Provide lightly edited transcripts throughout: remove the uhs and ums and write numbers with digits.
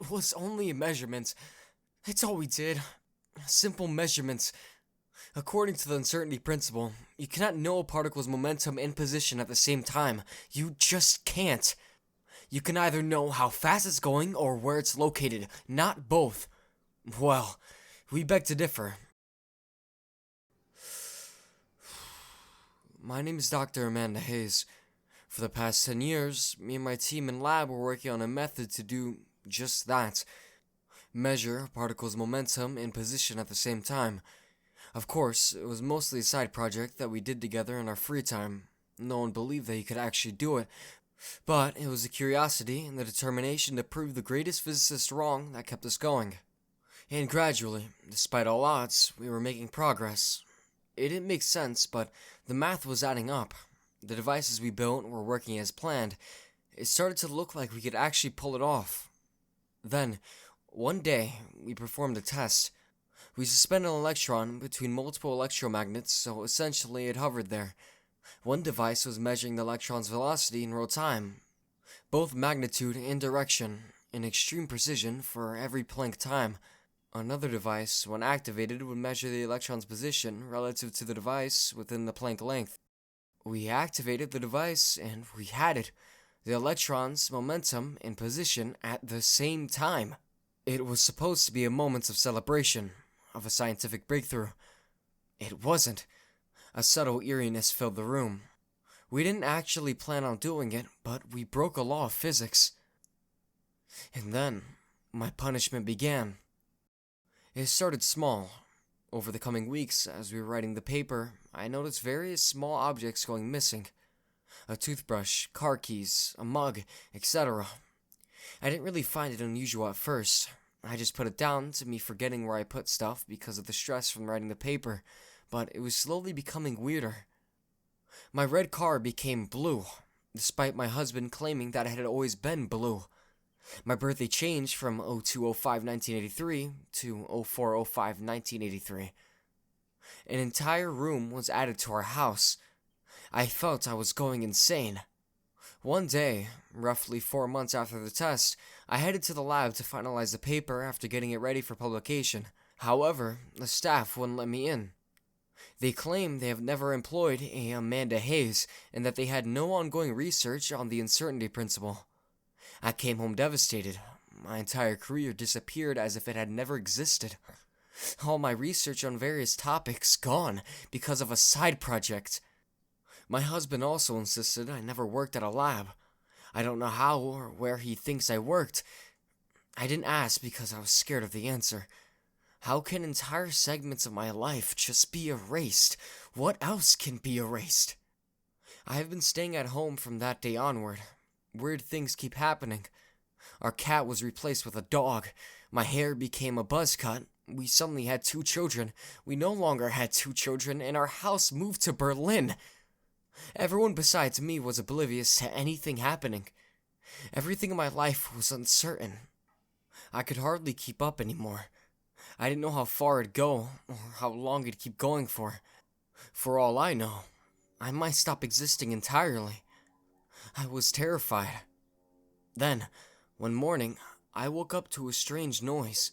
was only a measurement. It's all we did. Simple measurements. According to the uncertainty principle, you cannot know a particle's momentum and position at the same time. You just can't. You can either know how fast it's going or where it's located, not both. Well, we beg to differ. My name is Dr. Amanda Hayes. For the past 10 years, me and my team in lab were working on a method to do just that. Measure a particle's momentum and position at the same time. Of course, it was mostly a side project that we did together in our free time. No one believed that he could actually do it, but it was the curiosity and the determination to prove the greatest physicist wrong that kept us going. And gradually, despite all odds, we were making progress. It didn't make sense, but the math was adding up. The devices we built were working as planned. It started to look like we could actually pull it off. Then, one day, we performed a test. We suspended an electron between multiple electromagnets, so essentially it hovered there. One device was measuring the electron's velocity in real time, both magnitude and direction, in extreme precision for every Planck time. Another device, when activated, would measure the electron's position relative to the device within the Planck length. We activated the device, and we had it. The electron's momentum and position at the same time. It was supposed to be a moment of celebration, of a scientific breakthrough. It wasn't. A subtle eeriness filled the room. We didn't actually plan on doing it, but we broke a law of physics. And then, my punishment began. It started small. Over the coming weeks, as we were writing the paper, I noticed various small objects going missing. A toothbrush, car keys, a mug, etc. I didn't really find it unusual at first. I just put it down to me forgetting where I put stuff because of the stress from writing the paper, but it was slowly becoming weirder. My red car became blue, despite my husband claiming that it had always been blue. My birthday changed from 02/05/1983 to 04/05/1983. An entire room was added to our house. I felt I was going insane. One day, roughly 4 months after the test, I headed to the lab to finalize the paper after getting it ready for publication. However, the staff wouldn't let me in. They claim they have never employed a Amanda Hayes and that they had no ongoing research on the uncertainty principle. I came home devastated. My entire career disappeared as if it had never existed. All my research on various topics gone because of a side project. My husband also insisted I never worked at a lab. I don't know how or where he thinks I worked. I didn't ask because I was scared of the answer. How can entire segments of my life just be erased? What else can be erased? I have been staying at home from that day onward. Weird things keep happening. Our cat was replaced with a dog. My hair became a buzz cut. We suddenly had 2 children. We no longer had 2 children, and our house moved to Berlin. Everyone besides me was oblivious to anything happening. Everything in my life was uncertain. I could hardly keep up anymore. I didn't know how far it'd go, or how long it'd keep going for. For all I know, I might stop existing entirely. I was terrified. Then, one morning, I woke up to a strange noise.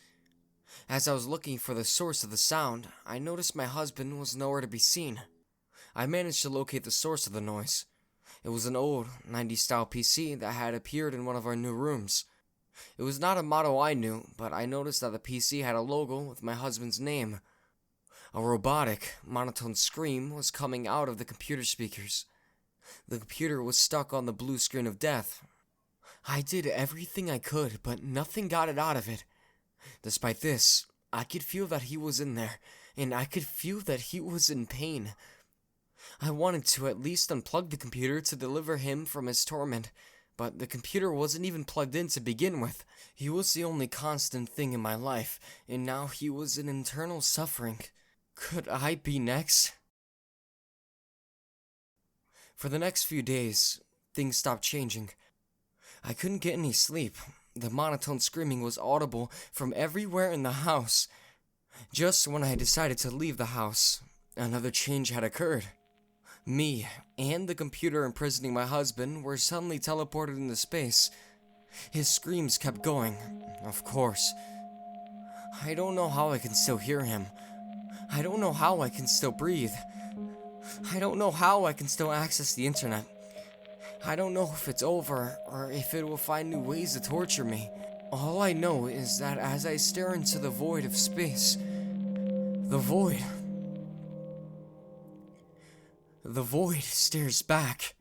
As I was looking for the source of the sound, I noticed my husband was nowhere to be seen. I managed to locate the source of the noise. It was an old 90s style PC that had appeared in one of our new rooms. It was not a model I knew, but I noticed that the PC had a logo with my husband's name. A robotic, monotone scream was coming out of the computer speakers. The computer was stuck on the blue screen of death. I did everything I could, but nothing got it out of it. Despite this, I could feel that he was in there, and I could feel that he was in pain. I wanted to at least unplug the computer to deliver him from his torment, but the computer wasn't even plugged in to begin with. He was the only constant thing in my life, and now he was in internal suffering. Could I be next? For the next few days, things stopped changing. I couldn't get any sleep. The monotone screaming was audible from everywhere in the house. Just when I decided to leave the house, another change had occurred. Me and the computer imprisoning my husband were suddenly teleported into space. His screams kept going. Of course. I don't know how I can still hear him. I don't know how I can still breathe. I don't know how I can still access the internet. I don't know if it's over or if it will find new ways to torture me. All I know is that as I stare into the void of space, the void stares back.